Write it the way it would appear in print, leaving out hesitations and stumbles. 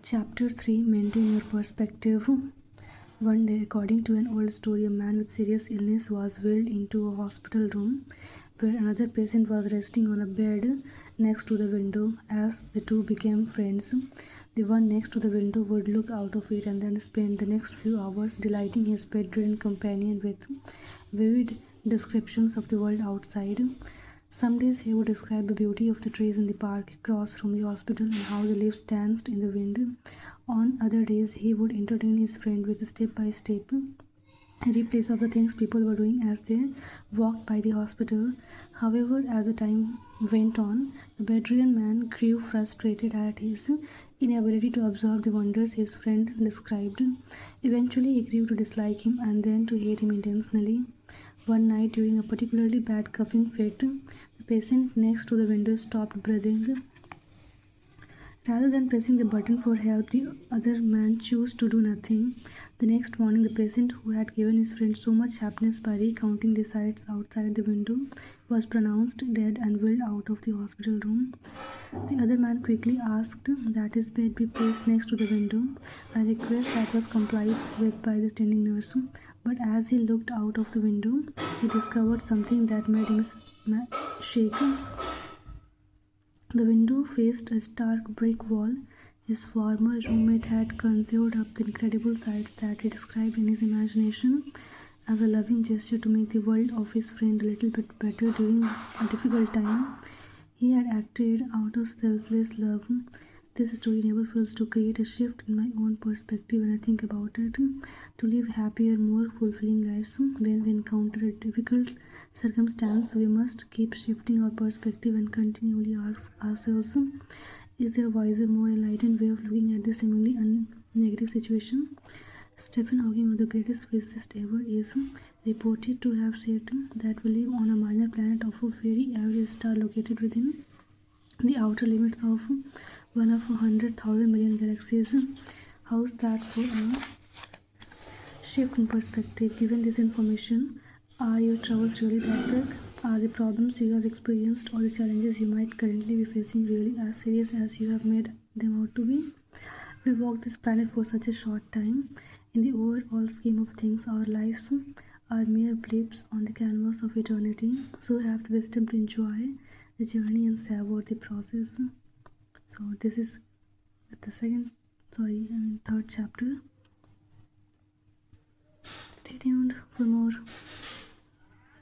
Chapter 3, Maintain Your Perspective. One day, according to an old story, a man with serious illness was wheeled into a hospital room where another patient was resting on a bed next to the window. As the two became friends, the one next to the window would look out of it and then spend the next few hours delighting his bedridden companion with vivid descriptions of the world outside. Some days he would describe the beauty of the trees in the park across from the hospital and how the leaves danced in the wind. On other days, he would entertain his friend with a step by step replays of the things people were doing as they walked by the hospital. However, as the time went on, the bedridden man grew frustrated at his inability to absorb the wonders his friend described. Eventually, he grew to dislike him and then to hate him intensely. One night, during a particularly bad coughing fit, the patient next to the window stopped breathing. Rather than pressing the button for help, the other man chose to do nothing. The next morning, the patient, who had given his friend so much happiness by recounting the sights outside the window, was pronounced dead and wheeled out of the hospital room. The other man quickly asked that his bed be placed next to the window, a request that was complied with by the attending nurse. But as he looked out of the window, he discovered something that made him shake. The window faced a stark brick wall. His former roommate had conjured up the incredible sights that he described in his imagination. As a loving gesture to make the world of his friend a little bit better during a difficult time, he had acted out of selfless love. This story never fails to create a shift in my own perspective when I think about it. To live happier, more fulfilling lives, when we encounter a difficult circumstance, we must keep shifting our perspective and continually ask ourselves, is there a wiser, more enlightened way of looking at this seemingly negative situation? Stephen Hawking, one of the greatest physicists ever, is reported to have said that we live on a minor planet of a very average star located within the outer limits of one of 100,000 million galaxies. How's that for a shift in perspective? Given this information, are your troubles really that big? Are the problems you have experienced or the challenges you might currently be facing really as serious as you have made them out to be? We walk this planet for such a short time. In the overall scheme of things, our lives are mere blips on the canvas of eternity. So have the wisdom to enjoy the journey and savor the process. So this is the third chapter. Stay tuned for more.